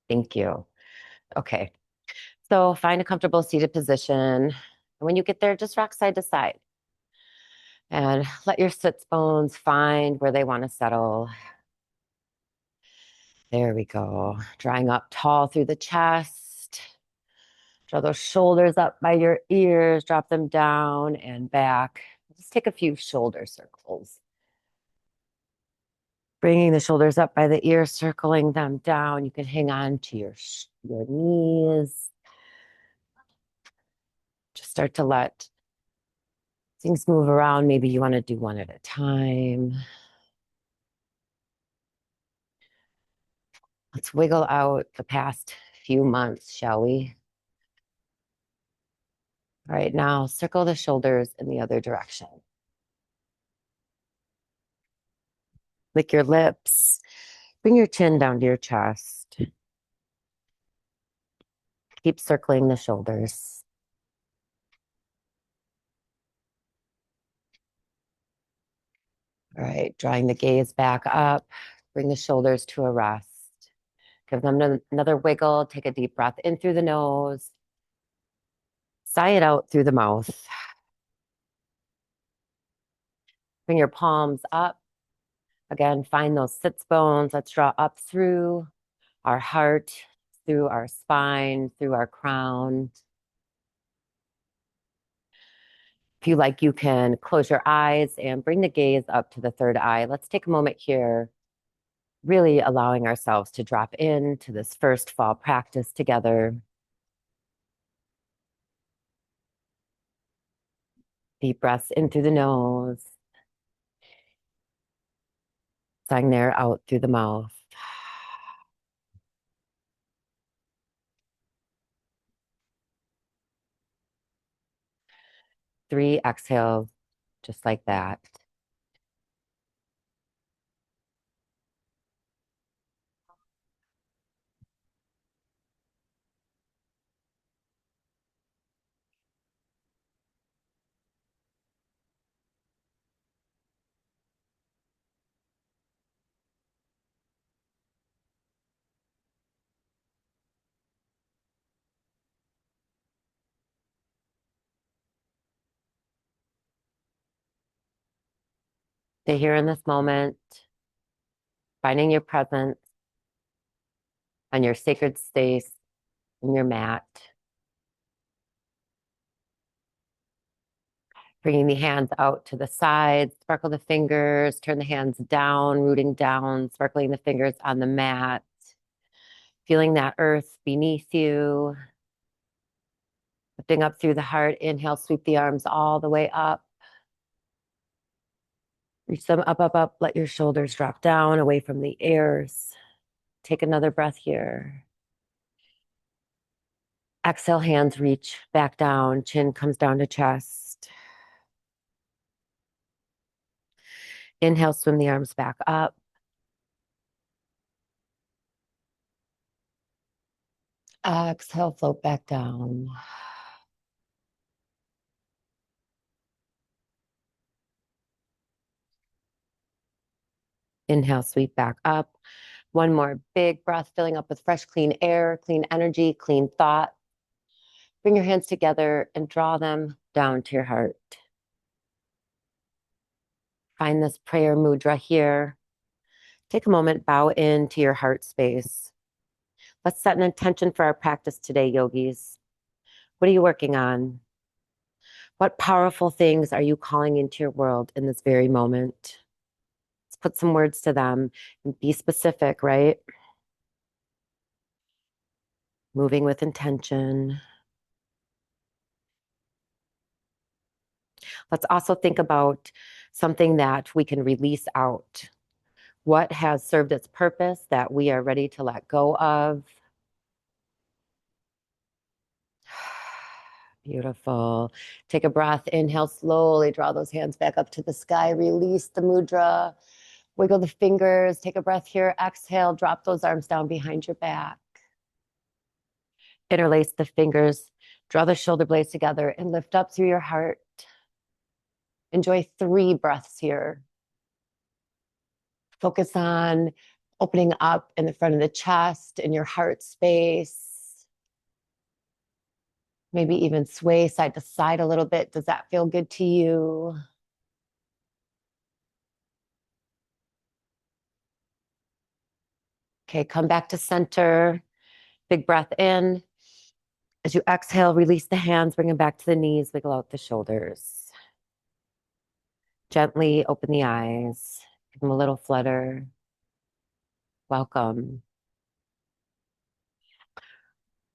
Thank you. Okay. So find a comfortable seated position. And when you get there, just rock side to side. And let your sits bones find where they want to settle. There we go. Drawing up tall through the chest. Draw those shoulders up by your ears. Drop them down and back. Just take a few shoulder circles. Bringing the shoulders up by the ears, circling them down. You can hang on to your knees. Just start to let things move around. Maybe you want to do one at a time. Let's wiggle out the past few months, shall we? All right, now circle the shoulders in the other direction. Lick your lips. Bring your chin down to your chest. Keep circling the shoulders. All right, drawing the gaze back up. Bring the shoulders to a rest. Give them another wiggle. Take a deep breath in through the nose. Sigh it out through the mouth. Bring your palms up. Again, find those sits bones. Let's draw up through our heart, through our spine, through our crown. If you like, you can close your eyes and bring the gaze up to the third eye. Let's take a moment here, really allowing ourselves to drop into this first fall practice together. Deep breaths in through the nose. Sighing there out through the mouth. Three exhales, just like that. Stay here in this moment, finding your presence on your sacred space, in your mat. Bringing the hands out to the sides, sparkle the fingers, turn the hands down, rooting down, sparkling the fingers on the mat. Feeling that earth beneath you. Lifting up through the heart, inhale, sweep the arms all the way up. Reach them up, up, up. Let your shoulders drop down away from the ears. Take another breath here. Exhale, hands reach back down. Chin comes down to chest. Inhale, swim the arms back up. Exhale, float back down. Inhale, sweep back up. One more big breath, filling up with fresh, clean air, clean energy, clean thought. Bring your hands together and draw them down to your heart. Find this prayer mudra here. Take a moment, bow into your heart space. Let's set an intention for our practice today, yogis. What are you working on? What powerful things are you calling into your world in this very moment? Let's put some words to them and be specific, right? Moving with intention. Let's also think about something that we can release out. What has served its purpose that we are ready to let go of? Beautiful. Take a breath. Inhale slowly. Draw those hands back up to the sky. Release the mudra. Wiggle the fingers. Take a breath here. Exhale. Drop those arms down behind your back. Interlace the fingers. Draw the shoulder blades together and lift up through your heart. Enjoy 3 breaths here. Focus on Opening up in the front of the chest, in your heart space. Maybe even sway side to side a little bit. Does that feel good to you? Okay, come back to center. Big breath in. As you exhale, release the hands, bring them back to the knees, wiggle out the shoulders. Gently open the eyes. Give them a little flutter. Welcome.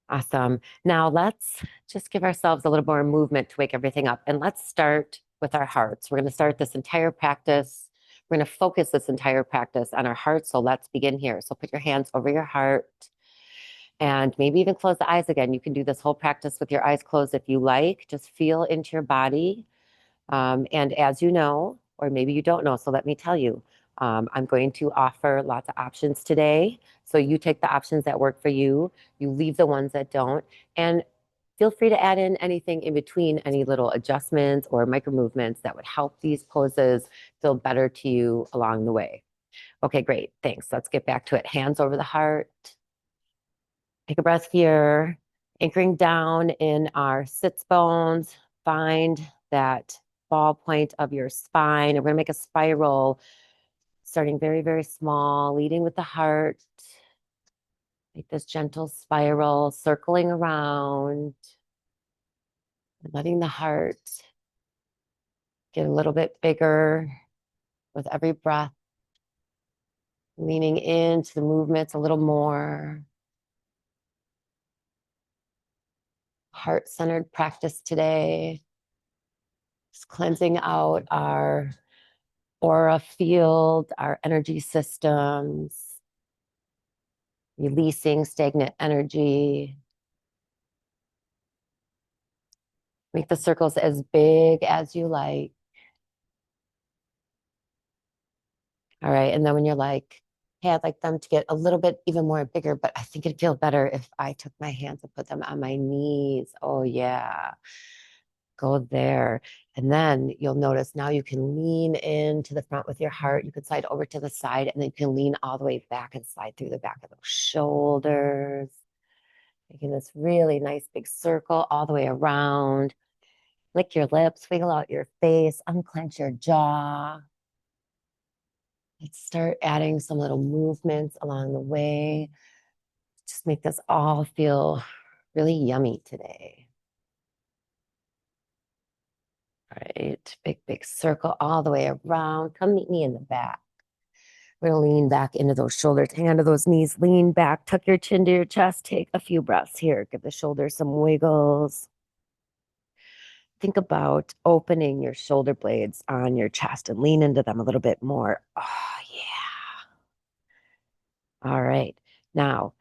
Awesome. Now let's just give ourselves a little more movement to wake everything up. And let's start with our hearts. We're going to start this entire practice. We're going to focus this entire practice on our heart. So let's begin here. So put your hands over your heart and maybe even close the eyes again. You can do this whole practice with your eyes closed if you like. Just feel into your body. And as you know, or maybe you don't know, so let me tell you, I'm going to offer lots of options today. So you take the options that work for you. You leave the ones that don't. And feel free to add in anything in between, any little adjustments or micro movements that would help these poses feel better to you along the way. Okay, great. Thanks. Let's get back to it. Hands over the heart. Take a breath here. Anchoring down in our sits bones. Find that ball point of your spine. And we're going to make a spiral, starting very, very small, leading with the heart. Make this gentle spiral, circling around, and letting the heart get a little bit bigger with every breath, leaning into the movements a little more. Heart-centered practice today. Just cleansing out our aura field, our energy systems, releasing stagnant energy. Make the circles as big as you like. All right, and then when you're like, hey, I'd like them to get a little bit even more bigger, but I think it'd feel better if I took my hands and put them on my knees. Oh yeah, go there. And then you'll notice now you can lean into the front with your heart. You can slide over to the side, and then you can lean all the way back and slide through the back of those shoulders. Making this really nice big circle all the way around. Lick your lips, wiggle out your face, unclench your jaw. Let's start adding some little movements along the way. Just make this all feel really yummy today. All right, big, big circle all the way around. Come meet me in the back. We're gonna lean back into those shoulders, hang onto those knees, lean back, tuck your chin to your chest, take a few breaths here. Give the shoulders some wiggles. Think about opening your shoulder blades on your chest and lean into them a little bit more. Oh, yeah. All right. Now,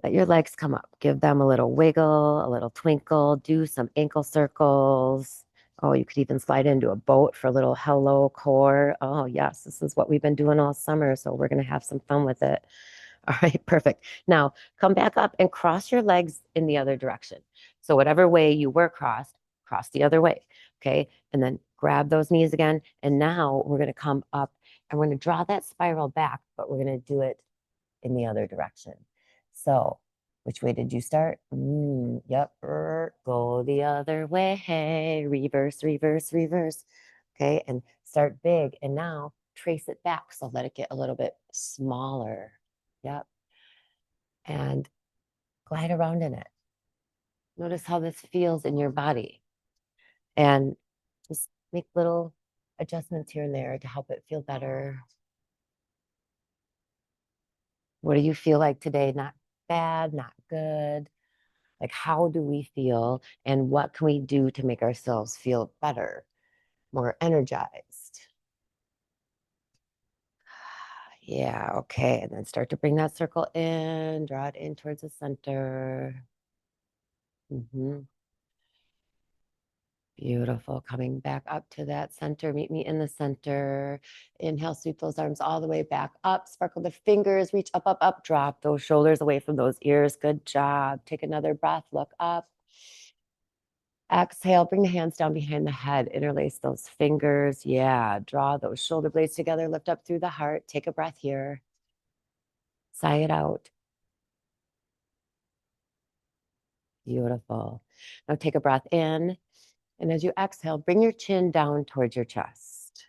let your legs come up. Give them a little wiggle, a little twinkle. Do some ankle circles. Oh, you could even slide into a boat for a little hello core. Oh, yes. This is what we've been doing all summer, so we're going to have some fun with it. All right, perfect. Now, come back up and cross your legs in the other direction. So whatever way you were crossed, cross the other way, okay? And then grab those knees again. And now we're going to come up and we're going to draw that spiral back, but we're going to do it in the other direction. So which way did you start? Yep, go the other way, reverse, reverse, reverse. Okay, and start big. And now trace it back. So let it get a little bit smaller. Yep. And glide around in it. Notice how this feels in your body. And just make little adjustments here and there to help it feel better. What do you feel like today? Not bad, not good. Like, how do we feel? And what can we do to make ourselves feel better, more energized? Yeah, okay. And then start to bring that circle in, draw it in towards the center. Beautiful. Coming back up to that center. Meet me in the center. Inhale, sweep those arms all the way back up. Sparkle the fingers. Reach up, up, up. Drop those shoulders away from those ears. Good job. Take another breath. Look up. Exhale. Bring the hands down behind the head. Interlace those fingers. Yeah. Draw those shoulder blades together. Lift up through the heart. Take a breath here. Sigh it out. Beautiful. Now take a breath in. And as you exhale, bring your chin down towards your chest.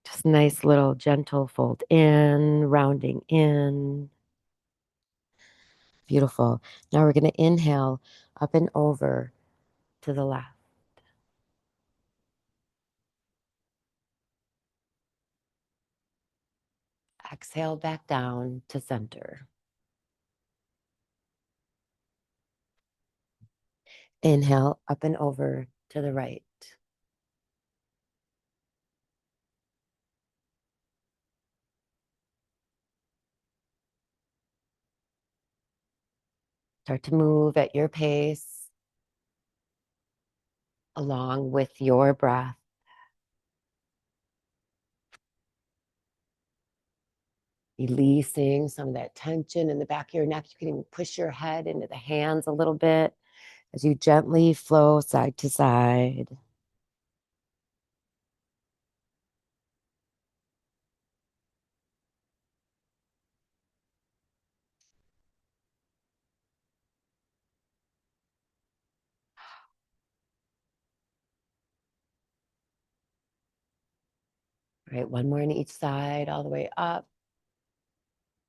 Just nice little gentle fold in, rounding in. Beautiful. Now we're going to inhale up and over to the left. Exhale back down to center. Inhale up and over to the right. Start to move at your pace along with your breath. Releasing some of that tension in the back of your neck. You can even push your head into the hands a little bit as you gently flow side to side. All right, one more on each side, all the way up.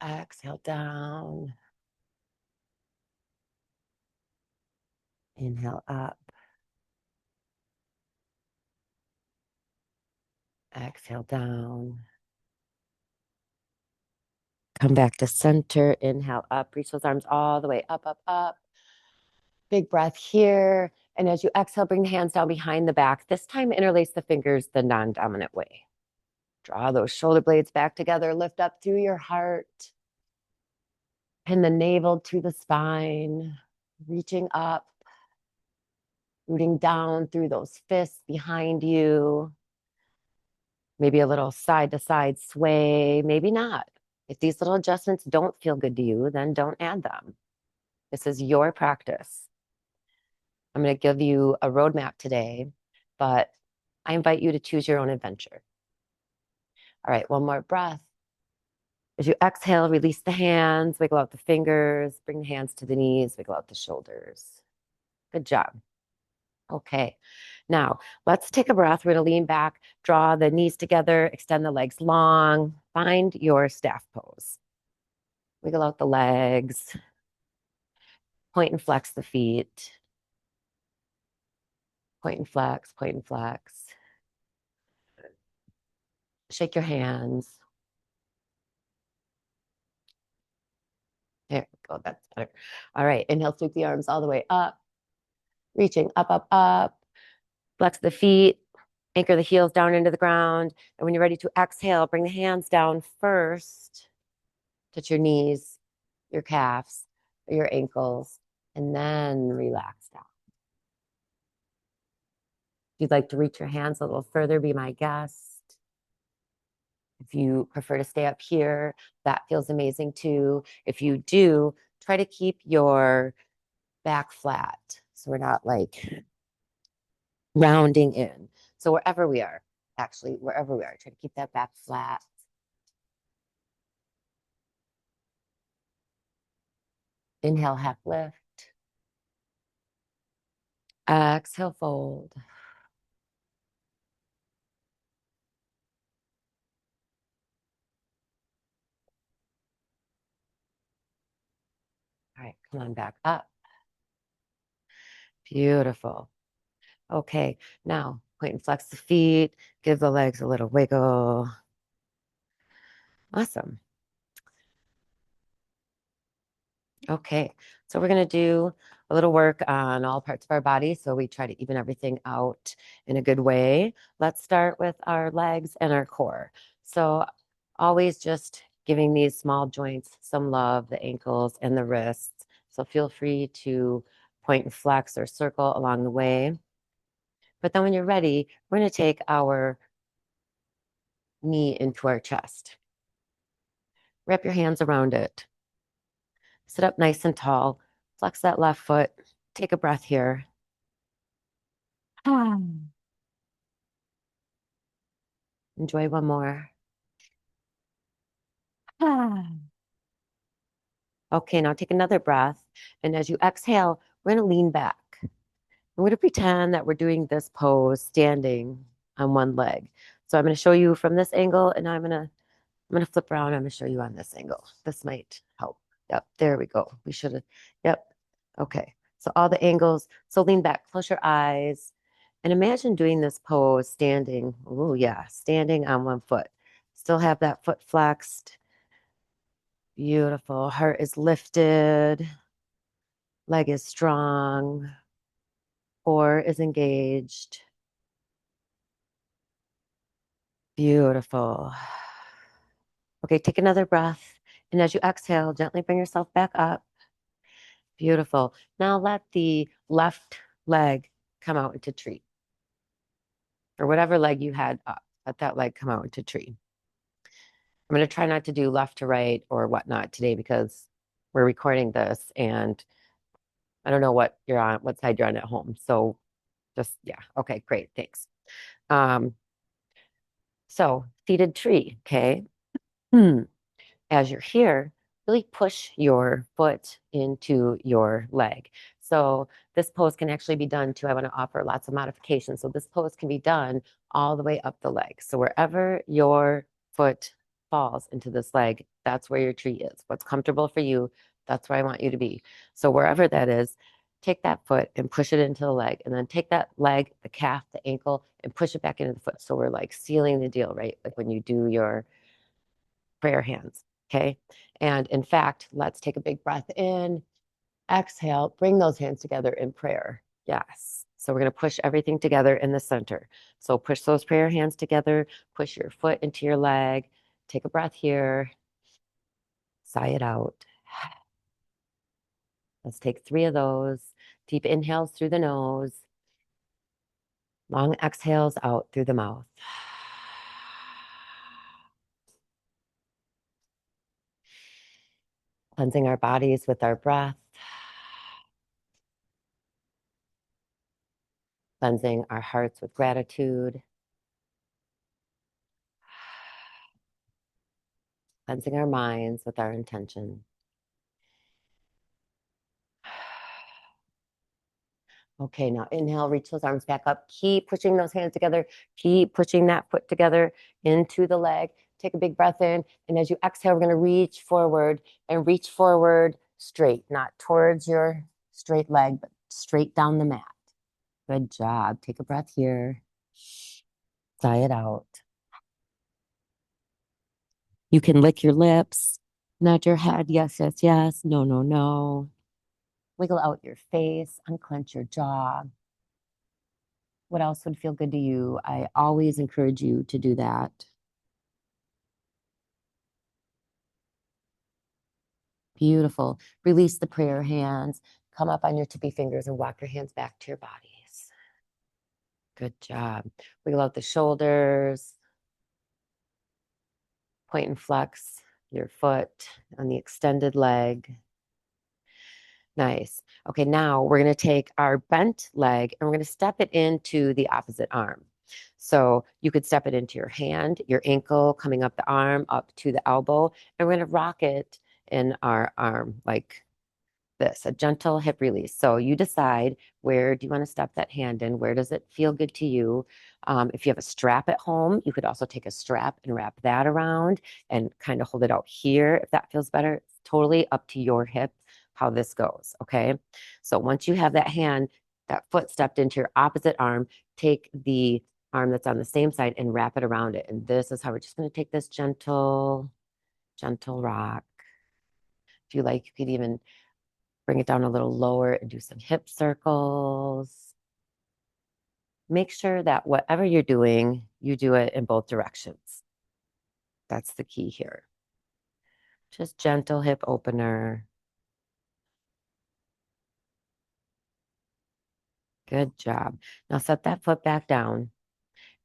Exhale down. Inhale up. Exhale down. Come back to center. Inhale up. Reach those arms all the way up, up, up. Big breath here. And as you exhale, bring the hands down behind the back. This time, interlace the fingers the non-dominant way. Draw those shoulder blades back together. Lift up through your heart. Pin the navel to the spine. Reaching up. Rooting down through those fists behind you. Maybe a little side to side sway. Maybe not. If these little adjustments don't feel good to you, then don't add them. This is your practice. I'm going to give you a roadmap today, but I invite you to choose your own adventure. All right, one more breath. As you exhale, release the hands, wiggle out the fingers, bring the hands to the knees, wiggle out the shoulders. Good job. Okay, now let's take a breath. We're going to lean back, draw the knees together, extend the legs long, find your staff pose. Wiggle out the legs, point and flex the feet. Point and flex, point and flex. Shake your hands. There we go, that's better. All right, inhale, sweep the arms all the way up. Reaching up, up, up. Flex the feet, anchor the heels down into the ground. And when you're ready to exhale, bring the hands down first. Touch your knees, your calves, your ankles, and then relax down. If you'd like to reach your hands a little further, be my guest. If you prefer to stay up here, that feels amazing too. If you do, try to keep your back flat so we're not like rounding in. So wherever we are, try to keep that back flat. Inhale, half lift. Exhale, fold. All right, come on back up. Beautiful. Okay, now point and flex the feet, give the legs a little wiggle. Awesome. Okay, so we're going to do a little work on all parts of our body, so we try to even everything out in a good way. Let's start with our legs and our core. So always just giving these small joints some love, the ankles and the wrists. So feel free to point and flex or circle along the way. But then when you're ready, we're going to take our knee into our chest. Wrap your hands around it. Sit up nice and tall. Flex that left foot. Take a breath here. Enjoy one more. Okay, now take another breath. And as you exhale, we're going to lean back. I'm going to pretend that we're doing this pose standing on one leg. So I'm going to show you from this angle, and I'm going to flip around. I'm going to show you on this angle. This might help. Yep, there we go. We should have, yep. Okay, so all the angles. So lean back, close your eyes, and imagine doing this pose standing. Oh yeah, standing on one foot. Still have that foot flexed. Beautiful. Heart is lifted. Leg is strong. Core is engaged. Beautiful. Okay, take another breath. And as you exhale, gently bring yourself back up. Beautiful. Now let the left leg come out into tree. Or whatever leg you had up, let that leg come out into tree. I'm going to try not to do left to right or whatnot today because we're recording this and I don't know what side you're on at home. So just, yeah. Okay, great. Thanks. So seated tree, okay? As you're here, really push your foot into your leg. So this pose can actually be done too. I want to offer lots of modifications. So this pose can be done all the way up the leg. So wherever your foot falls into this leg, that's where your tree is. What's comfortable for you, that's where I want you to be. So wherever that is, take that foot and push it into the leg. And then take that leg, the calf, the ankle, and push it back into the foot. So we're like sealing the deal, right? Like when you do your prayer hands. Okay. And in fact, let's take a big breath in, exhale, bring those hands together in prayer. Yes. So we're going to push everything together in the center. So push those prayer hands together, push your foot into your leg. Take a breath here. Sigh it out. Let's take 3 of those. Deep inhales through the nose. Long exhales out through the mouth. Cleansing our bodies with our breath. Cleansing our hearts with gratitude. Cleansing our minds with our intention. Okay, now inhale, reach those arms back up. Keep pushing those hands together. Keep pushing that foot together into the leg. Take a big breath in. And as you exhale, we're going to reach forward and reach forward straight, not towards your straight leg, but straight down the mat. Good job. Take a breath here. Sigh it out. You can lick your lips, nod your head. Yes, yes, yes. No, no, no. Wiggle out your face, unclench your jaw. What else would feel good to you? I always encourage you to do that. Beautiful. Release the prayer hands. Come up on your tippy fingers and walk your hands back to your bodies. Good job. Wiggle out the shoulders. Point and flex your foot on the extended leg. Nice. Okay, now we're going to take our bent leg and we're going to step it into the opposite arm. So you could step it into your hand, your ankle, coming up the arm, up to the elbow, and we're going to rock it in our arm like this, a gentle hip release. So you decide, where do you want to step that hand in? Where does it feel good to you? If you have a strap at home, you could also take a strap and wrap that around and kind of hold it out here if that feels better. It's totally up to your hip how this goes, okay? So once you have that hand, that foot stepped into your opposite arm, take the arm that's on the same side and wrap it around it. And this is how we're just going to take this gentle rock. If you like, you could even bring it down a little lower and do some hip circles. Make sure that whatever you're doing, you do it in both directions. That's the key here. Just gentle hip opener. Good job. Now set that foot back down.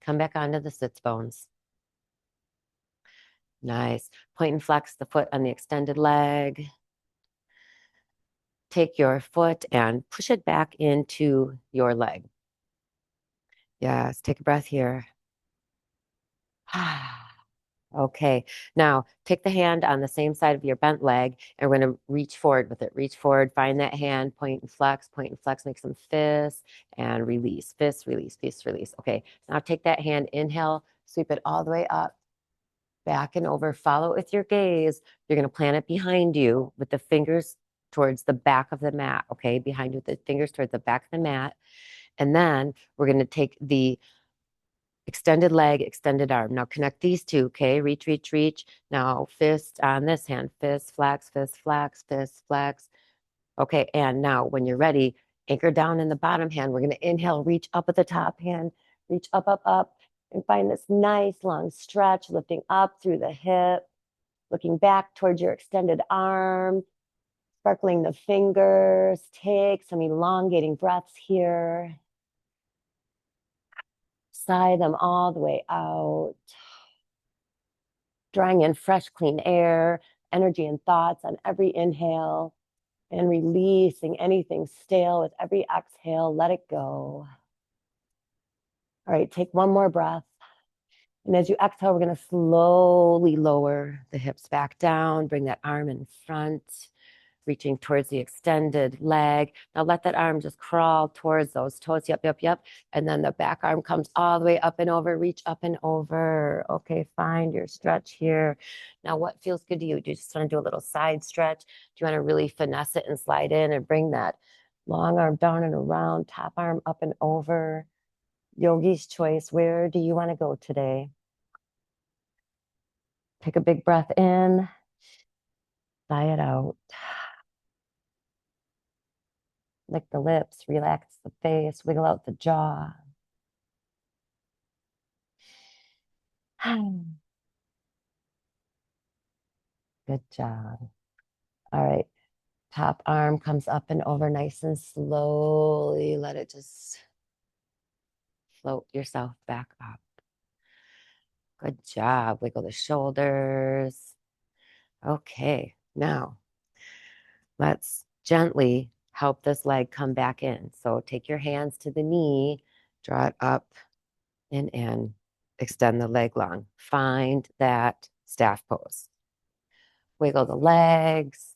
Come back onto the sits bones. Nice. Point and flex the foot on the extended leg. Take your foot and push it back into your leg. Yes, take a breath here. Okay, now take the hand on the same side of your bent leg, and we're going to reach forward with it. Reach forward, find that hand, point and flex, make some fists, and release. Fist, release, fist, release. Okay, now take that hand, inhale, sweep it all the way up, back and over. Follow it with your gaze. You're going to plant it behind you with the fingers towards the back of the mat, okay? Behind you with the fingers towards the back of the mat. And then we're going to take the extended leg, extended arm. Now connect these two, okay? Reach, reach, reach. Now fist on this hand. Fist, flex, fist, flex, fist, flex. Okay, and now when you're ready, anchor down in the bottom hand. We're going to inhale, reach up with the top hand. Reach up, up, up. And find this nice long stretch, lifting up through the hip, looking back towards your extended arm, sparkling the fingers. Take some elongating breaths here. Sigh them all the way out. Drawing in fresh, clean air, energy and thoughts on every inhale, and releasing anything stale with every exhale. Let it go. All right, take one more breath. And as you exhale, we're going to slowly lower the hips back down, bring that arm in front, reaching towards the extended leg. Now let that arm just crawl towards those toes. Yep, yep, yep. And then the back arm comes all the way up and over. Reach up and over. Okay, find your stretch here. Now what feels good to you? Do you just want to do a little side stretch? Do you want to really finesse it and slide in and bring that long arm down and around, top arm up and over? Yogi's choice. Where do you want to go today? Take a big breath in. Sigh it out. Lick the lips, relax the face, wiggle out the jaw. Good job. All right. Top arm comes up and over nice and slowly. Let it just float yourself back up. Good job. Wiggle the shoulders. Okay. Now, let's gently help this leg come back in. So take your hands to the knee, draw it up and in. Extend the leg long. Find that staff pose. Wiggle the legs.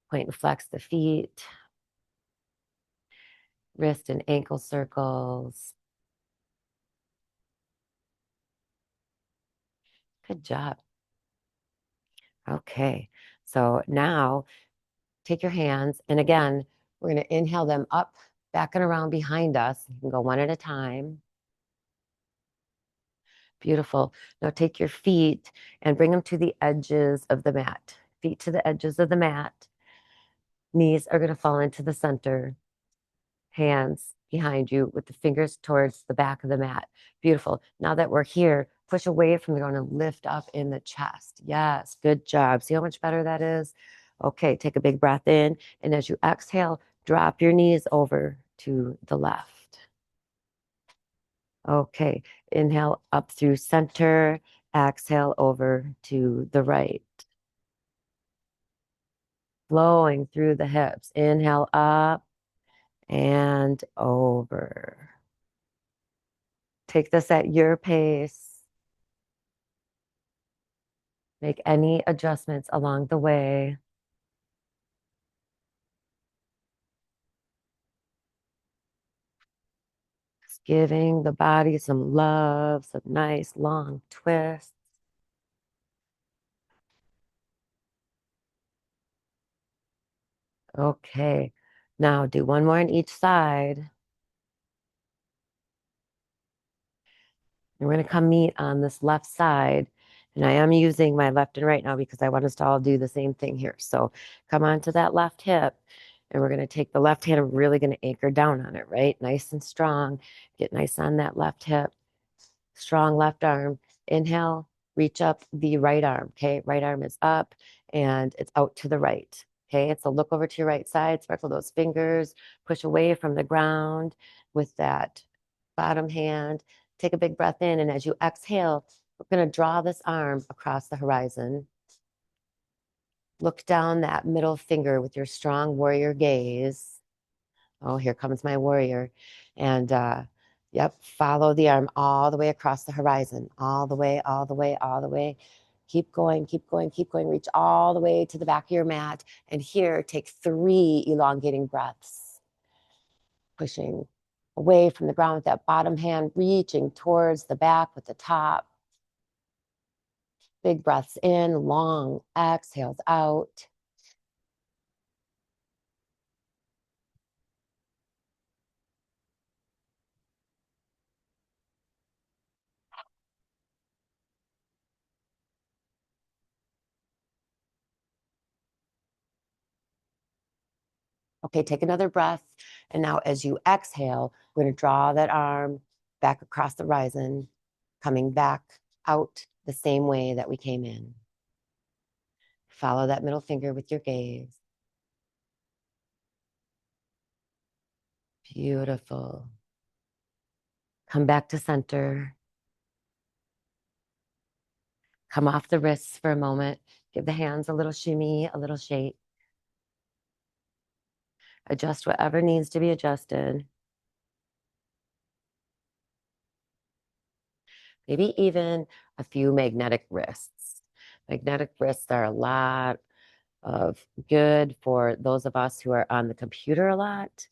Point and flex the feet. Wrist and ankle circles. Good job. Okay, so now take your hands, and again, we're going to inhale them up, back and around behind us. You can go one at a time. Beautiful. Now take your feet and bring them to the edges of the mat. Feet to the edges of the mat. Knees are going to fall into the center. Hands behind you with the fingers towards the back of the mat. Beautiful. Now that we're here, push away from the ground and lift up in the chest. Yes, good job. See how much better that is? Okay, take a big breath in. And as you exhale, drop your knees over to the left. Okay, inhale up through center. Exhale over to the right. Flowing through the hips. Inhale up and over. Take this at your pace. Make any adjustments along the way. Just giving the body some love, some nice long twists. Okay, now do one more on each side. And we're going to come meet on this left side. And I am using my left and right now because I want us to all do the same thing here. So come onto that left hip. And we're going to take the left hand and really going to anchor down on it, right? Nice and strong. Get nice on that left hip. Strong left arm. Inhale, reach up the right arm, okay? Right arm is up and it's out to the right, okay? So look over to your right side, sparkle those fingers, push away from the ground with that bottom hand. Take a big breath in, and as you exhale, we're going to draw this arm across the horizon. Look down that middle finger with your strong warrior gaze. Oh, here comes my warrior. And Yep, follow the arm all the way across the horizon, all the way, all the way, all the way. Keep going, keep going, keep going. Reach all the way to the back of your mat. And here, take 3 elongating breaths. Pushing away from the ground with that bottom hand, reaching towards the back with the top. Big breaths in, long exhales out. Okay, take another breath. And now as you exhale, we're going to draw that arm back across the horizon, coming back out the same way that we came in. Follow that middle finger with your gaze. Beautiful. Come back to center. Come off the wrists for a moment. Give the hands a little shimmy, a little shake. Adjust whatever needs to be adjusted. Maybe even a few magnetic wrists. Magnetic wrists are a lot of good for those of us who are on the computer a lot,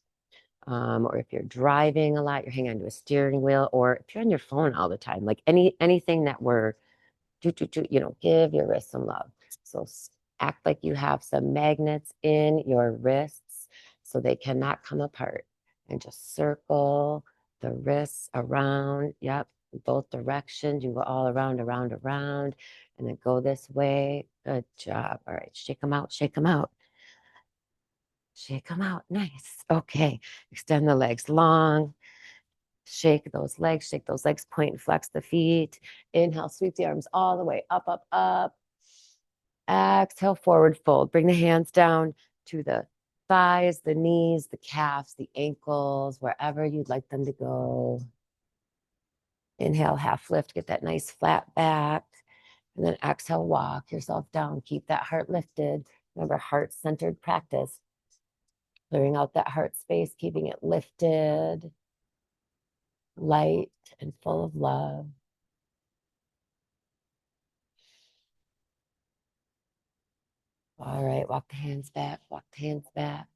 or if you're driving a lot, you're hanging onto a steering wheel, or if you're on your phone all the time, like anything that we're give your wrists some love. So act like you have some magnets in your wrists so they cannot come apart, and just circle the wrists around. Yep, both directions. You go all around, around, around, and then go this way. Good job. All right, shake them out, shake them out. Shake them out. Nice. Okay, extend the legs long. Shake those legs, point and flex the feet. Inhale, sweep the arms all the way up, up, up. Exhale, forward fold. Bring the hands down to the thighs, the knees, the calves, the ankles, wherever you'd like them to go. Inhale, half lift, get that nice flat back. And then exhale, walk yourself down. Keep that heart lifted. Remember, heart-centered practice. Clearing out that heart space, keeping it lifted, light, and full of love. All right, walk the hands back, walk the hands back.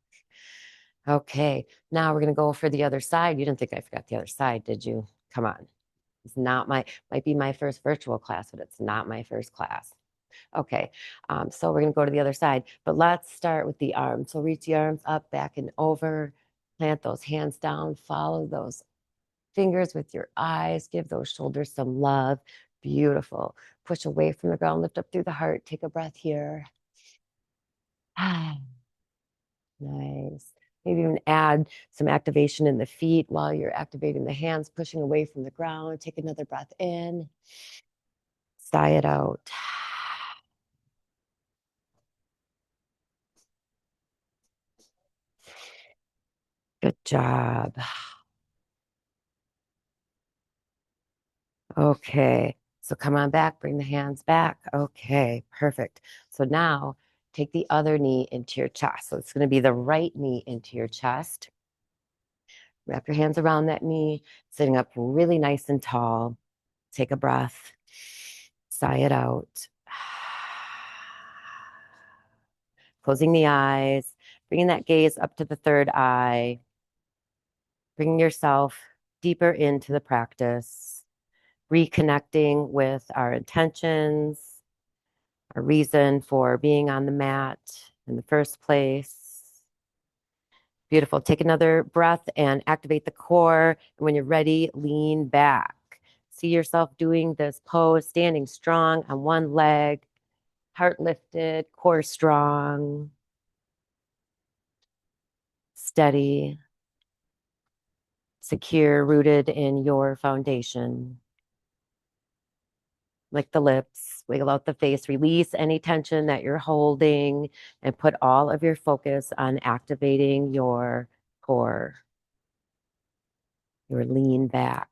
Okay, now we're going to go for the other side. You didn't think I forgot the other side, did you? Come on. It's not might be my first virtual class, but it's not my first class. Okay, so we're going to go to the other side, but let's start with the arms. So reach the arms up, back, and over. Plant those hands down. Follow those fingers with your eyes. Give those shoulders some love. Beautiful. Push away from the ground. Lift up through the heart. Take a breath here. Nice. Maybe even add some activation in the feet while you're activating the hands, pushing away from the ground. Take another breath in. Sigh it out. Good job. Okay. So come on back, bring the hands back. Okay, perfect. So now take the other knee into your chest. So it's going to be the right knee into your chest. Wrap your hands around that knee, sitting up really nice and tall. Take a breath. Sigh it out. Closing the eyes, bringing that gaze up to the third eye, bringing yourself deeper into the practice, reconnecting with our intentions, our reason for being on the mat in the first place. Beautiful. Take another breath and activate the core. And when you're ready, lean back. See yourself doing this pose, standing strong on one leg, heart lifted, core strong, steady, secure, rooted in your foundation. Lick the lips, wiggle out the face, release any tension that you're holding, and put all of your focus on activating your core, your lean back.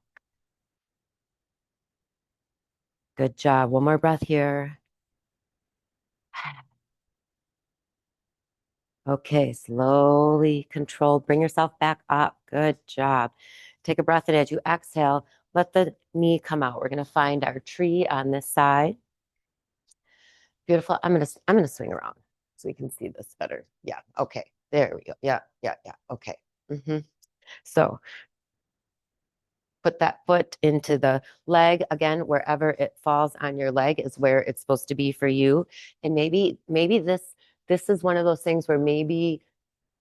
Good job. One more breath here. Okay, slowly controlled. Bring yourself back up. Good job. Take a breath, and as you exhale, let the knee come out. We're going to find our tree on this side. Beautiful. I'm gonna swing around so we can see this better. Yeah. Okay. There we go. Yeah. Yeah. Yeah. Okay. So put that foot into the leg again, wherever it falls on your leg is where it's supposed to be for you. And maybe this is one of those things where maybe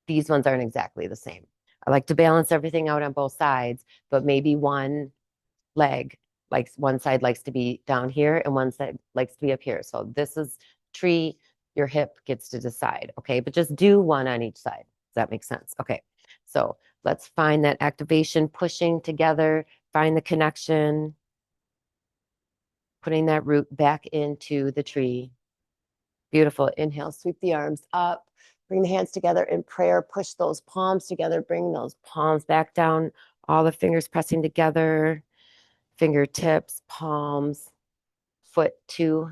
these ones aren't exactly the same. I like to balance everything out on both sides, but maybe one leg, like one side likes to be down here and one side likes to be up here. So this is tree, your hip gets to decide, okay? But just do one on each side. Does that make sense? Okay, so let's find that activation, pushing together, find the connection, putting that root back into the tree. Beautiful. Inhale, sweep the arms up, bring the hands together in prayer, push those palms together, bring those palms back down, all the fingers pressing together. Fingertips, palms, foot to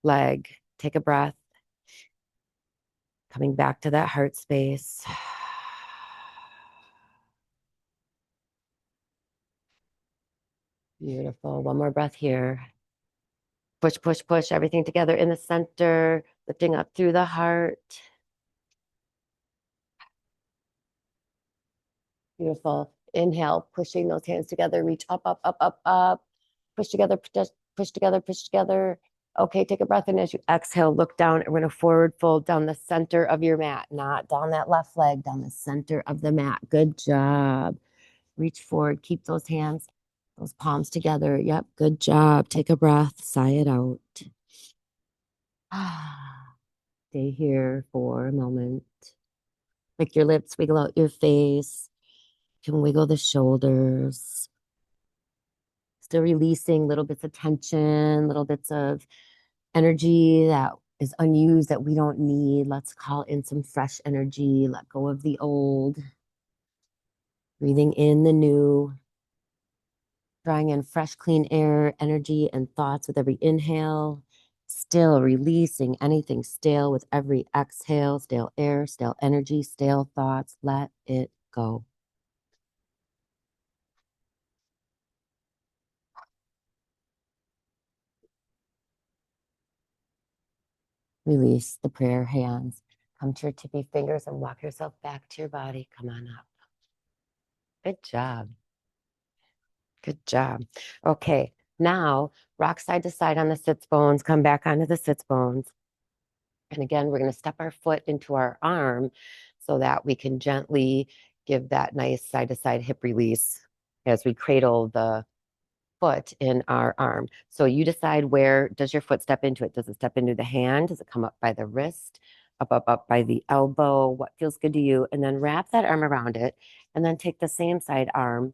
leg. Take a breath. Coming back to that heart space. Beautiful. One more breath here. Push, push, push everything together in the center, lifting up through the heart. Beautiful. Inhale, pushing those hands together, reach up, up, up, up, up. Push together, push together, push together. Okay, take a breath. And as you exhale, look down, and we're going to forward fold down the center of your mat, not down that left leg, down the center of the mat. Good job. Reach forward, keep those hands, those palms together. Yep, good job. Take a breath, sigh it out. Stay here for a moment. Lick your lips, wiggle out your face. You can wiggle the shoulders. Still releasing little bits of tension, little bits of energy that is unused that we don't need. Let's call in some fresh energy. Let go of the old. Breathing in the new. Drawing in fresh, clean air, energy, and thoughts with every inhale. Still releasing anything stale with every exhale. Stale air, stale energy, stale thoughts. Let it go. Release the prayer hands. Come to your tippy fingers and walk yourself back to your body. Come on up. Good job. Good job. Okay, now rock side to side on the sits bones. Come back onto the sits bones. And again, we're going to step our foot into our arm so that we can gently give that nice side to side hip release as we cradle the foot in our arm. So you decide, where does your foot step into it? Does it step into the hand? Does it come up by the wrist? Up by the elbow? What feels good to you? And then wrap that arm around it. And then take the same side arm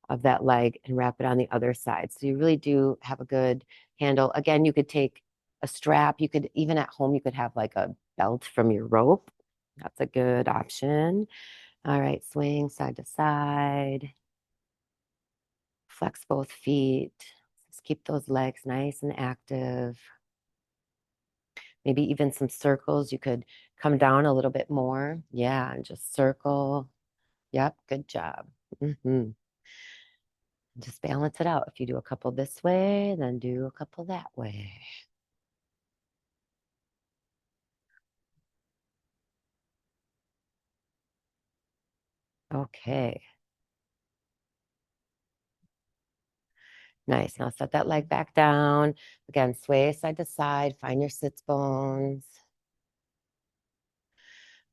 of that leg and wrap it on the other side. So you really do have a good handle. Again, you could take a strap. You could, even at home, you could have like a belt from your rope. That's a good option. All right, swing side to side. Flex both feet. Just keep those legs nice and active. Maybe even some circles. You could come down a little bit more. Yeah, and just circle. Yep, good job. Just balance it out. If you do a couple this way, then do a couple that way. Okay. Nice. Now set that leg back down. Again, sway side to side. Find your sits bones.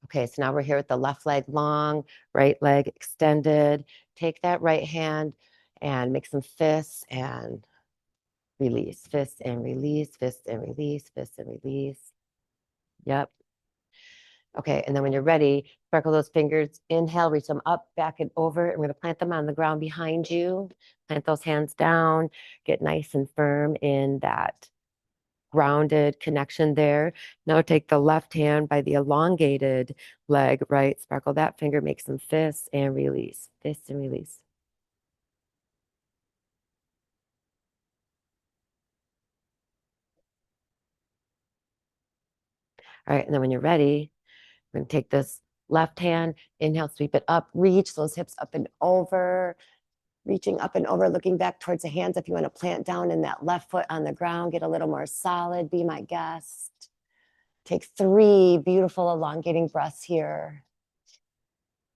Okay, so now we're here with the left leg long, right leg extended. Take that right hand and make some fists and release. Fist and release, fist and release, fist and release. Yep. Okay, and then when you're ready, sparkle those fingers. Inhale, reach them up, back and over, and we're going to plant them on the ground behind you. Plant those hands down. Get nice and firm in that grounded connection there. Now take the left hand by the elongated leg, right? Sparkle that finger, make some fists and release. Fists and release. All right, and then when you're ready, we're going to take this left hand, inhale, sweep it up, reach those hips up and over. Reaching up and over, looking back towards the hands. If you want to plant down in that left foot on the ground, get a little more solid, be my guest. Take 3 beautiful elongating breaths here.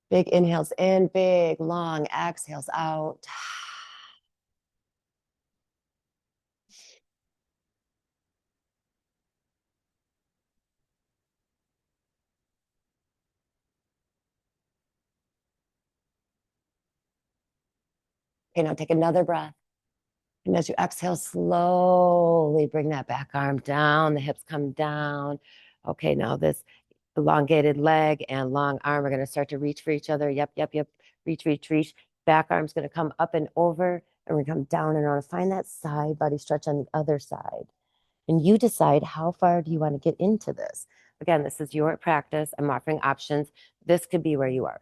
Big inhales in, big, long exhales out. Okay, now take another breath. And as you exhale, slowly bring that back arm down, the hips come down. Okay, now this elongated leg and long arm are going to start to reach for each other. Yep, yep, yep. Reach, reach, reach. Back arm's going to come up and over, and we're going to come down and around. Find that side body stretch on the other side. And you decide how far do you want to get into this. Again, this is your practice. I'm offering options. This could be where you are.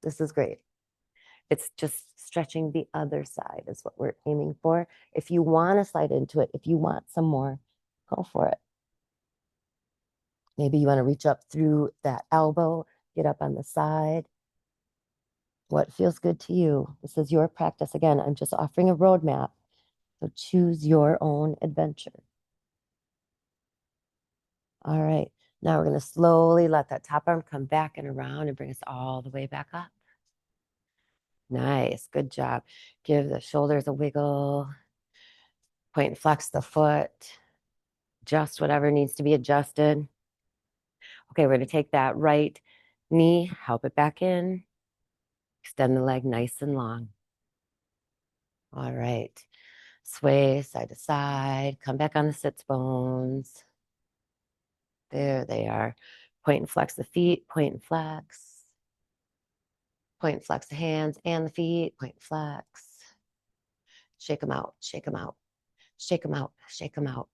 This is great. It's just stretching the other side is what we're aiming for. If you want to slide into it, if you want some more, go for it. Maybe you want to reach up through that elbow, get up on the side. What feels good to you? This is your practice. Again, I'm just offering a roadmap. So choose your own adventure. All right. Now we're going to slowly let that top arm come back and around and bring us all the way back up. Nice. Good job. Give the shoulders a wiggle. Point and flex the foot. Adjust whatever needs to be adjusted. Okay, we're going to take that right knee, help it back in. Extend the leg nice and long. All right. Sway side to side. Come back on the sits bones. There they are. Point and flex the feet. Point and flex. Point and flex the hands and the feet. Point and flex. Shake them out. Shake them out. Shake them out. Shake them out.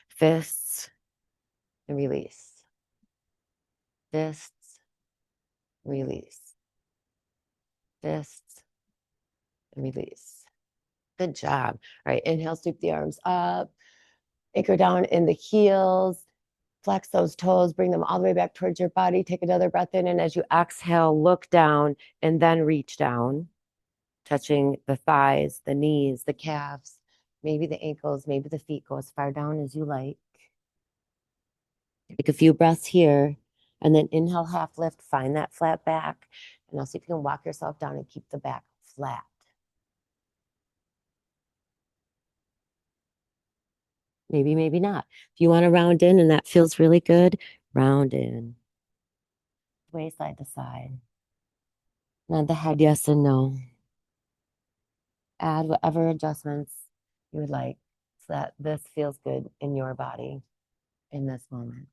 Fists and release. Fists, release. Fists and release. Good job. All right, inhale, sweep the arms up. Anchor down in the heels. Flex those toes, bring them all the way back towards your body. Take another breath in, and as you exhale, look down and then reach down, touching the thighs, the knees, the calves, maybe the ankles, maybe the feet. Go as far down as you like. Take a few breaths here, and then inhale, half lift, find that flat back, and I'll see if you can walk yourself down and keep the back flat. Maybe, maybe not. If you want to round in and that feels really good, round in. Sway side to side. Nod the head yes and no. Add whatever adjustments you would like so that this feels good in your body in this moment.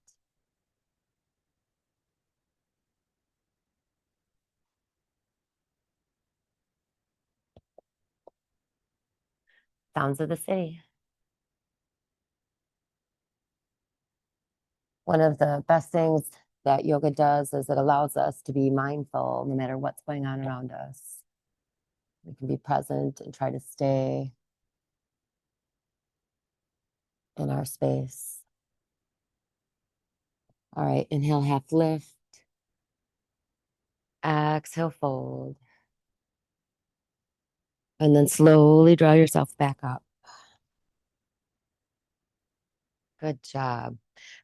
Sounds of the city. One of the best things that yoga does is it allows us to be mindful no matter what's going on around us. We can be present and try to stay in our space. All right, inhale, half lift. Exhale, fold. And then slowly draw yourself back up. Good job.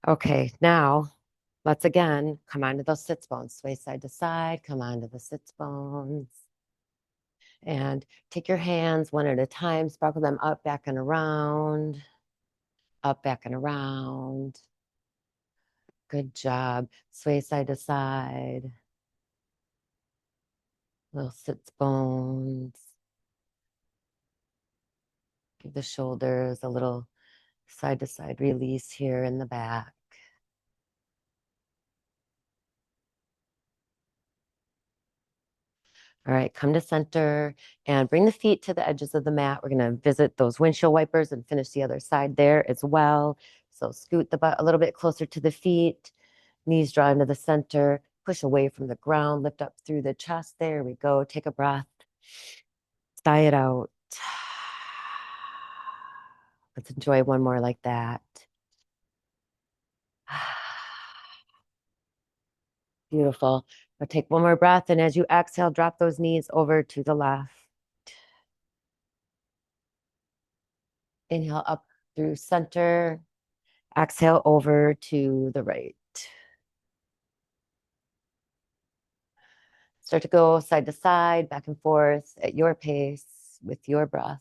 Okay, now let's again come onto those sits bones. Sway side to side, come onto the sits bones. And take your hands one at a time, sparkle them up, back, and around. Up, back, and around. Good job. Sway side to side. Little sits bones. Give the shoulders a little side to side release here in the back. All right, come to center and bring the feet to the edges of the mat. We're going to visit those windshield wipers and finish the other side there as well. So scoot the butt a little bit closer to the feet. Knees draw into the center. Push away from the ground. Lift up through the chest. There we go. Take a breath. Sigh it out. Let's enjoy one more like that. Beautiful. Now take one more breath, and as you exhale, drop those knees over to the left. Inhale up through center. Exhale over to the right. Start to go side to side, back and forth at your pace with your breath.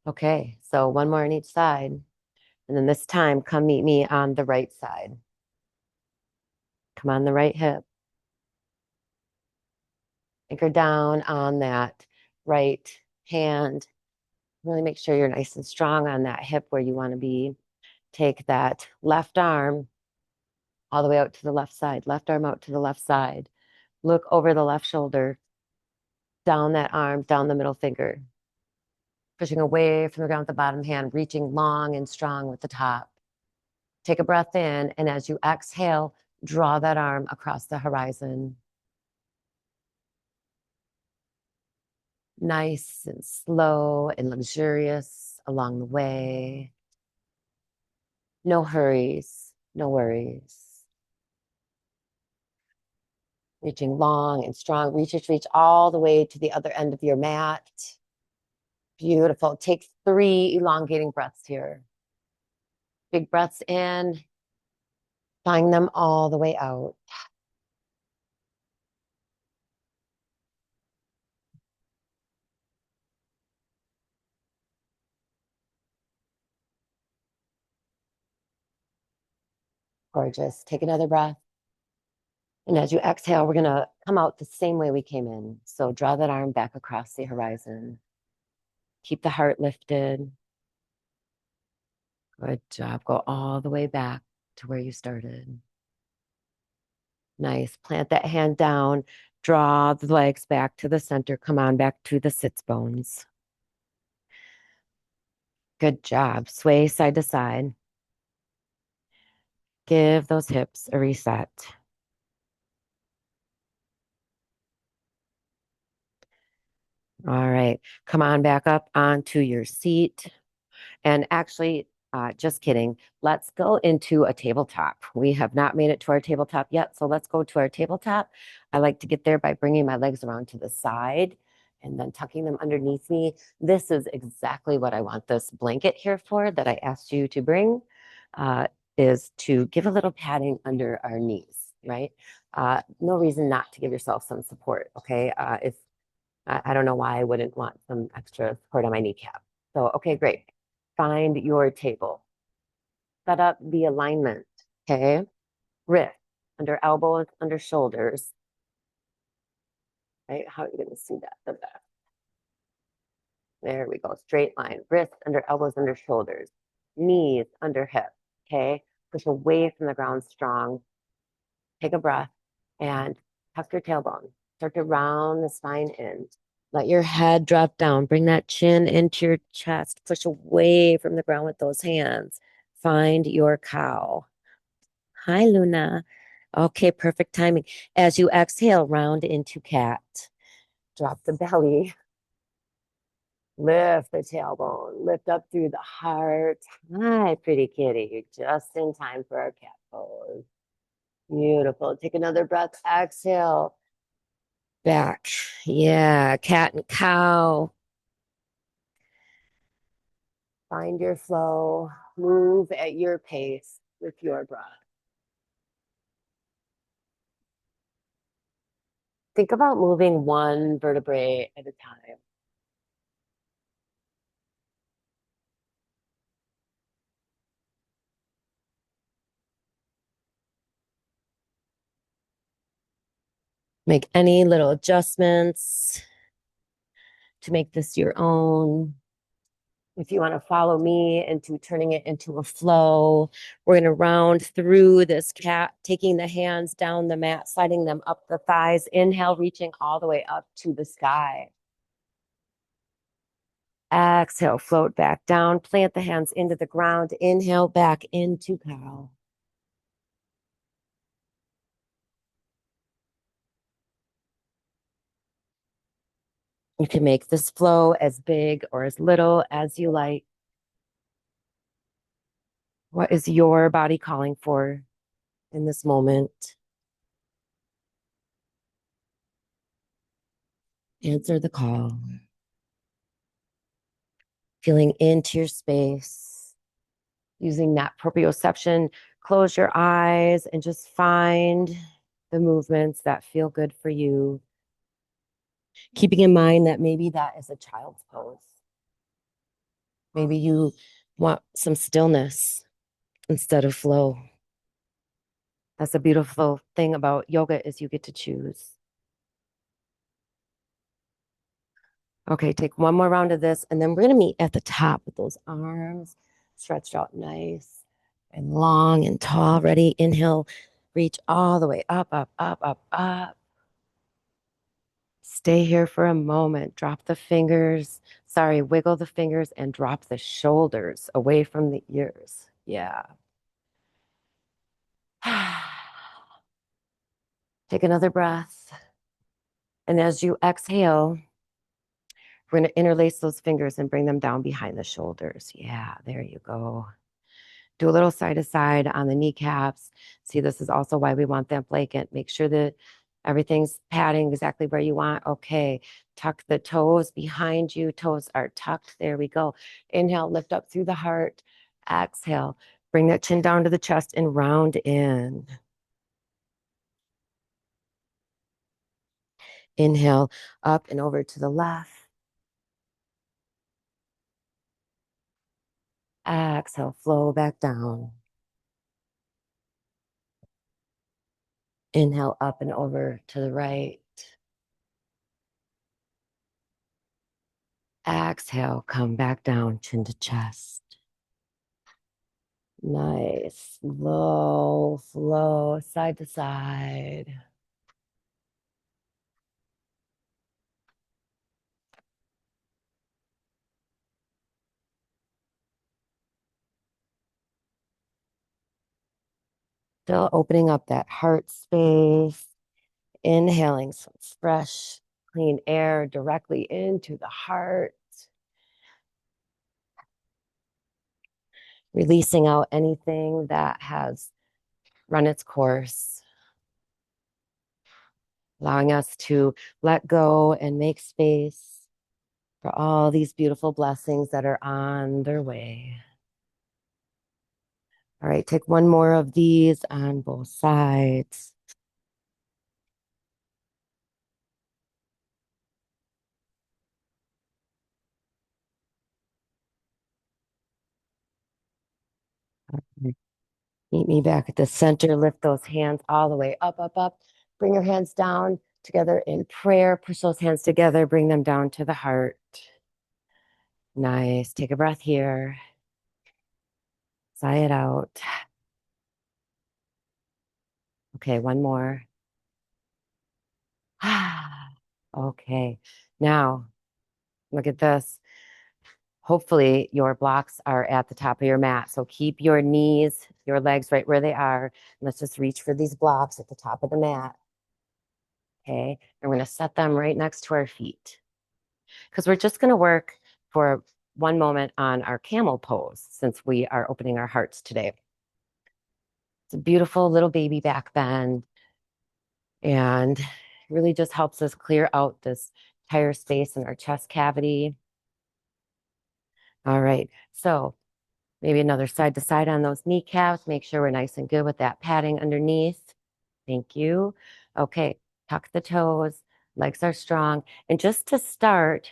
Okay, so one more on each side. And then this time, come meet me on the right side. Come on the right hip. Anchor down on that right hand. Really make sure you're nice and strong on that hip where you want to be. Take that left arm all the way out to the left side. Left arm out to the left side. Look over the left shoulder. Down that arm, down the middle finger. Pushing away from the ground with the bottom hand, reaching long and strong with the top. Take a breath in, and as you exhale, draw that arm across the horizon. Nice and slow and luxurious along the way. No hurries, no worries. Reaching long and strong. Reach all the way to the other end of your mat. Beautiful. Take 3 elongating breaths here. Big breaths in. Flying them all the way out. Gorgeous. Take another breath. And as you exhale, we're going to come out the same way we came in. So draw that arm back across the horizon. Keep the heart lifted. Good job. Go all the way back to where you started. Nice. Plant that hand down. Draw the legs back to the center. Come on back to the sits bones. Good job. Sway side to side. Give those hips a reset. All right. Come on back up onto your seat. And actually, just kidding. Let's go into a tabletop. We have not made it to our tabletop yet, so let's go to our tabletop. I like to get there by bringing my legs around to the side and then tucking them underneath me. This is exactly what I want this blanket here for that I asked you to bring, is to give a little padding under our knees, right? No reason not to give yourself some support, okay? If I don't know why I wouldn't want some extra support on my kneecap. So, okay, great. Find your table. Set up the alignment, okay? Wrist under elbows, under shoulders. Right? How are you going to see that the best? There we go. Straight line. Wrist under elbows, under shoulders. Knees under hips, okay? Push away from the ground strong. Take a breath and tuck your tailbone. Start to round the spine in. Let your head drop down. Bring that chin into your chest. Push away from the ground with those hands. Find your cow. Hi, Luna. Okay, perfect timing. As you exhale, round into cat. Drop the belly. Lift the tailbone. Lift up through the heart. Hi, pretty kitty. You're just in time for our cat pose. Beautiful. Take another breath. Exhale. Back. Yeah, cat and cow. Find your flow. Move at your pace with your breath. Think about moving one vertebrae at a time. Make any little adjustments to make this your own. If you want to follow me into turning it into a flow, we're going to round through this cat, taking the hands down the mat, sliding them up the thighs. Inhale, reaching all the way up to the sky. Exhale, float back down. Plant the hands into the ground. Inhale, back into cow. You can make this flow as big or as little as you like. What is your body calling for in this moment? Answer the call. Feeling into your space, using that proprioception. Close your eyes and just find the movements that feel good for you. Keeping in mind that maybe that is a child's pose. Maybe you want some stillness instead of flow. That's a beautiful thing about yoga is you get to choose. Okay, take one more round of this, and then we're going to meet at the top with those arms stretched out nice and long and tall. Ready? Inhale, reach all the way up, up, up, up, up. Stay here for a moment. Drop the fingers. Sorry, wiggle the fingers and drop the shoulders away from the ears. Yeah. Take another breath. And as you exhale, we're going to interlace those fingers and bring them down behind the shoulders. Yeah, there you go. Do a little side to side on the kneecaps. See, this is also why we want that blanket. Make sure that everything's padding exactly where you want. Okay, tuck the toes behind you. Toes are tucked. There we go. Inhale, lift up through the heart. Exhale, bring that chin down to the chest and round in. Inhale, up and over to the left. Exhale, flow back down. Inhale, up and over to the right. Exhale, come back down, chin to chest. Nice, low flow, side to side. Still opening up that heart space. Inhaling some fresh, clean air directly into the heart. Releasing out anything that has run its course. Allowing us to let go and make space for all these beautiful blessings that are on their way. All right, take one more of these on both sides. Meet me back at the center. Lift those hands all the way up, up, up. Bring your hands down together in prayer. Push those hands together. Bring them down to the heart. Nice. Take a breath here. Sigh it out. Okay, one more. Okay. Now, look at this. Hopefully your blocks are at the top of your mat. So keep your knees, your legs right where they are. Let's just reach for these blocks at the top of the mat. Okay. And we're going to set them right next to our feet. Because we're just going to work for one moment on our camel pose since we are opening our hearts today. It's a beautiful little baby back bend. And really just helps us clear out this entire space in our chest cavity. All right, so maybe another side to side on those kneecaps. Make sure we're nice and good with that padding underneath. Thank you. Okay, tuck the toes, legs are strong. And just to start,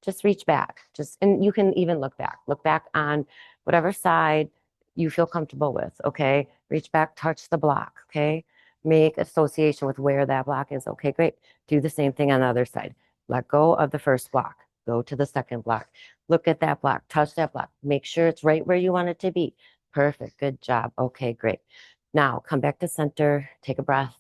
just reach back. And you can even look back on whatever side you feel comfortable with, okay? Reach back, touch the block, okay? Make association with where that block is. Okay, great. Do the same thing on the other side. Let go of the first block. Go to the second block. Look at that block. Touch that block. Make sure it's right where you want it to be. Perfect. Good job. Okay, great. Now come back to center. Take a breath.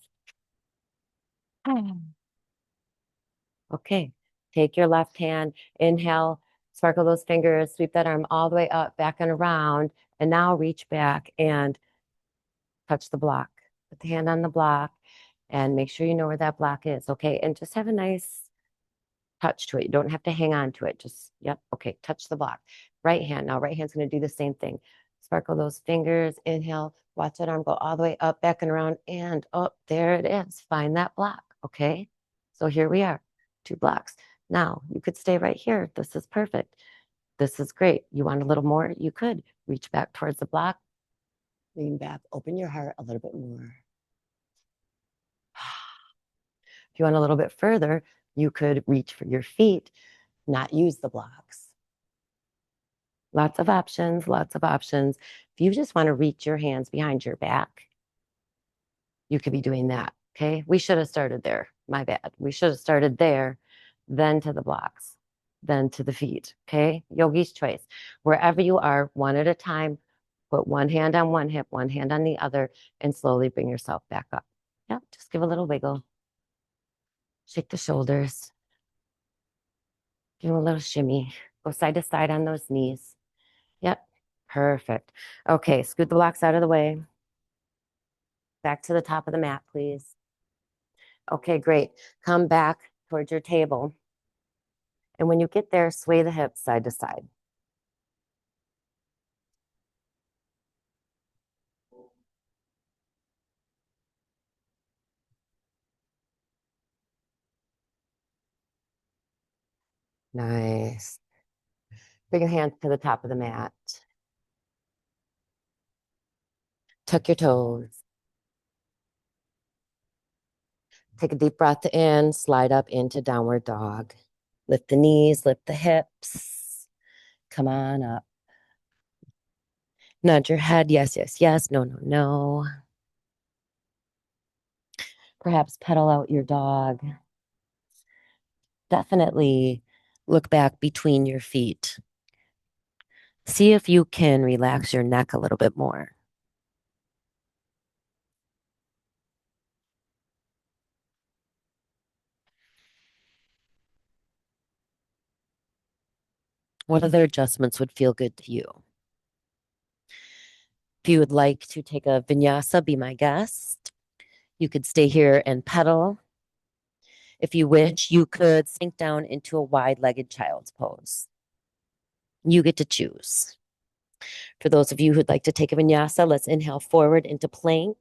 Okay. Take your left hand. Inhale. Sparkle those fingers, sweep that arm all the way up, back and around, and now reach back and touch the block. Put the hand on the block and make sure you know where that block is, okay? And just have a nice touch to it. You don't have to hang on to it. Just, yep, okay, touch the block. Right hand, now right hand's gonna do the same thing. Sparkle those fingers, inhale, watch that arm go all the way up, back and around, and up, there it is. Find that block, okay? So here we are, 2 blocks. Now, you could stay right here. This is perfect. This is great. You want a little more? You could reach back towards the block, lean back, open your heart a little bit more. If you want a little bit further, you could reach for your feet, not use the blocks. Lots of options, lots of options. If you just want to reach your hands behind your back, you could be doing that, okay? We should have started there. My bad. We should have started there, then to the blocks, then to the feet, okay? Yogi's choice. Wherever you are, one at a time, put one hand on one hip, one hand on the other, and slowly bring yourself back up. Yep, just give a little wiggle. Shake the shoulders. Give them a little shimmy. Go side to side on those knees. Yep, perfect. Okay, scoot the blocks out of the way. Back to the top of the mat, please. Okay, great. Come back towards your table. And when you get there, sway the hips side to side. Nice. Bring your hands to the top of the mat. Tuck your toes. Take a deep breath in, slide up into downward dog. Lift the knees, lift the hips. Come on up. Nudge your head, yes, yes, yes, no, no, no. Perhaps pedal out your dog. Definitely look back between your feet. See if you can relax your neck a little bit more. What other adjustments would feel good to you? If you would like to take a vinyasa, be my guest. You could stay here and pedal. If you wish, you could sink down into a wide-legged child's pose. You get to choose. For those of you who'd like to take a vinyasa, let's inhale forward into plank.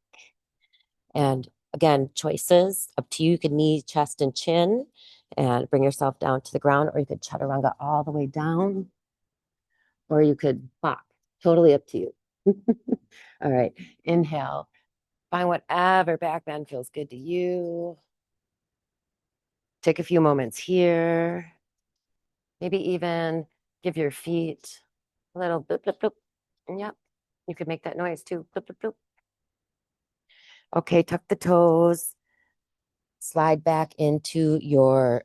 And again, choices up to you. You could knee, chest, and chin and bring yourself down to the ground, or you could chaturanga all the way down, or you could bop. Totally up to you. All right, inhale. Find whatever back bend feels good to you. Take a few moments here. Maybe even give your feet a little bloop, bloop, bloop. Yep, you could make that noise too. Bloop, bloop, bloop. Okay, tuck the toes. Slide back into your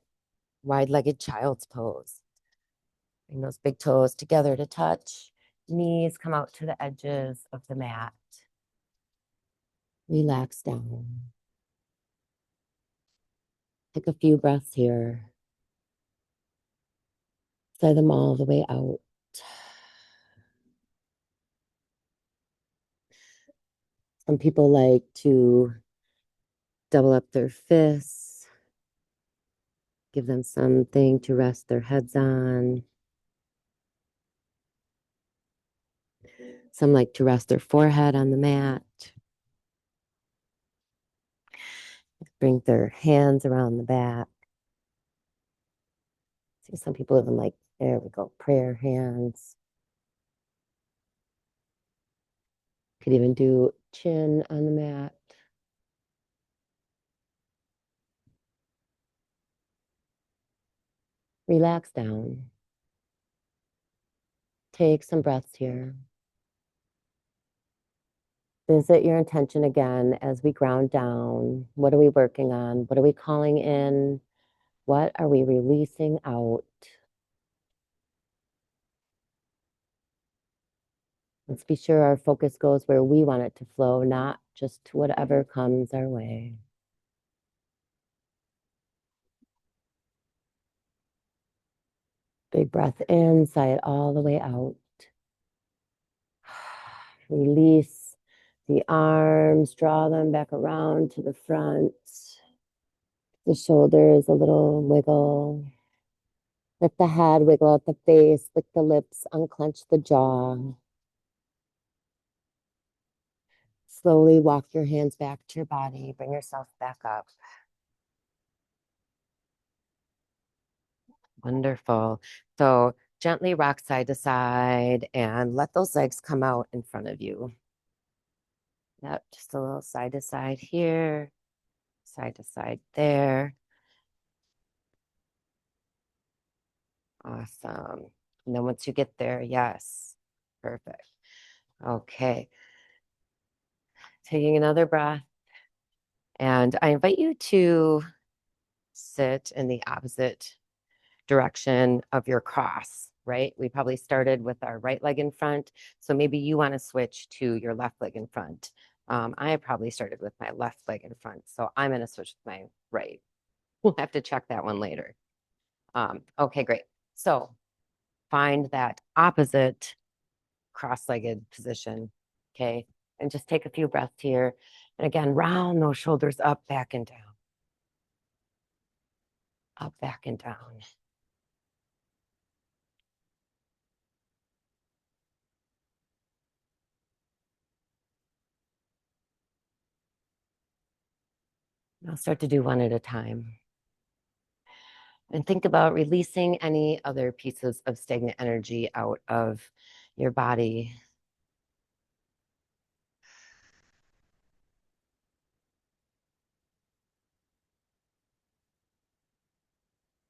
wide-legged child's pose. Bring those big toes together to touch. Knees come out to the edges of the mat. Relax down. Take a few breaths here. Sigh them all the way out. Some people like to double up their fists, give them something to rest their heads on. Some like to rest their forehead on the mat. Bring their hands around the back. See, some people even like, there we go, prayer hands. Could even do chin on the mat. Relax down. Take some breaths here. Visit your intention again as we ground down. What are we working on? What are we calling in? What are we releasing out? Let's be sure our focus goes where we want it to flow, not just to whatever comes our way. Big breath in, sigh it all the way out. Release the arms, draw them back around to the front. The shoulders, a little wiggle. Lift the head, wiggle out the face, lick the lips, unclench the jaw. Slowly walk your hands back to your body. Bring yourself back up. Wonderful. So gently rock side to side and let those legs come out in front of you. Yep, just a little side to side here, side to side there. Awesome. And then once you get there, yes, perfect. Okay. Taking another breath. And I invite you to sit in the opposite direction of your cross, right? We probably started with our right leg in front. So maybe you want to switch to your left leg in front. I probably started with my left leg in front. So I'm going to switch with my right. We'll have to check that one later. Okay, great. So find that opposite cross-legged position, okay? And just take a few breaths here. And again, round those shoulders up, back, and down. Up, back, and down. I'll start to do one at a time. And think about releasing any other pieces of stagnant energy out of your body.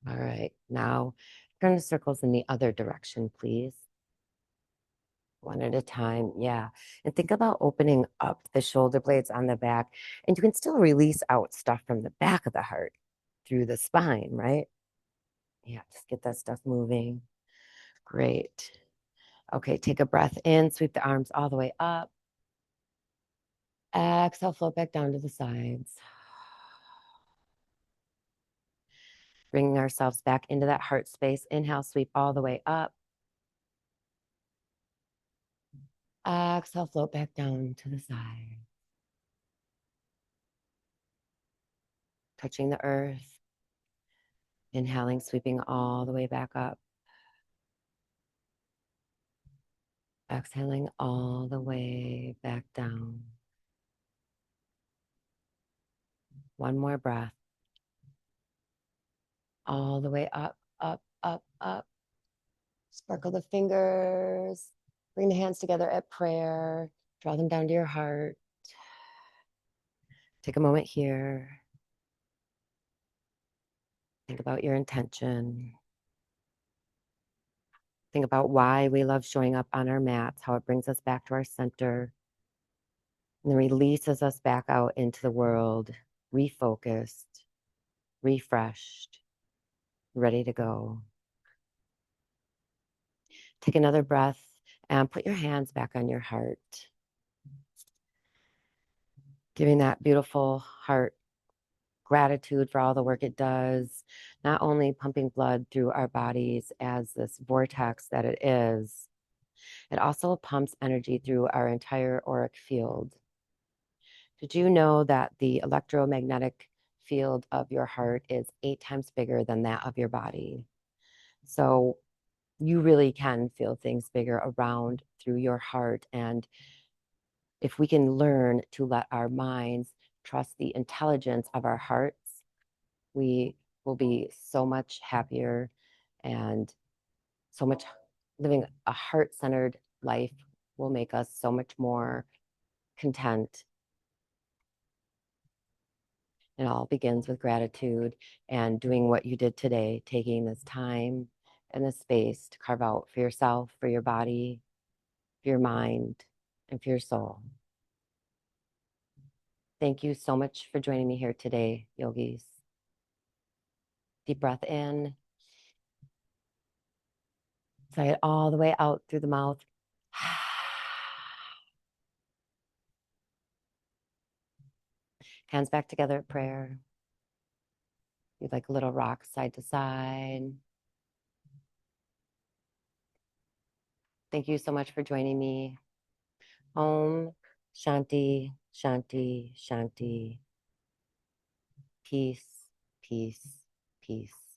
All right, now turn the circles in the other direction, please. One at a time, yeah. And think about opening up the shoulder blades on the back, and you can still release out stuff from the back of the heart through the spine, right? Yeah, just get that stuff moving. Great. Okay, take a breath in, sweep the arms all the way up. Exhale, float back down to the sides. Bringing ourselves back into that heart space. Inhale, sweep all the way up. Exhale, float back down to the side. Touching the earth. Inhaling, sweeping all the way back up. Exhaling all the way back down. One more breath. All the way up, up, up, up. Sparkle the fingers. Bring the hands together at prayer. Draw them down to your heart. Take a moment here. Think about your intention. Think about why we love showing up on our mats, how it brings us back to our center, and then releases us back out into the world, refocused, refreshed, ready to go. Take another breath and put your hands back on your heart. Giving that beautiful heart gratitude for all the work it does, not only pumping blood through our bodies as this vortex that it is, it also pumps energy through our entire auric field. Did you know that the electromagnetic field of your heart is 8 times bigger than that of your body? So you really can feel things bigger around through your heart. And if we can learn to let our minds trust the intelligence of our hearts, we will be so much happier, and so much living a heart-centered life will make us so much more content. It all begins with gratitude and doing what you did today, taking this time and this space to carve out for yourself, for your body, for your mind, and for your soul. Thank you so much for joining me here today, yogis. Deep breath in. Sigh it all the way out through the mouth. Hands back together at prayer. You'd like a little rock side to side. Thank you so much for joining me. Om Shanti, Shanti, Shanti. Peace, peace, peace.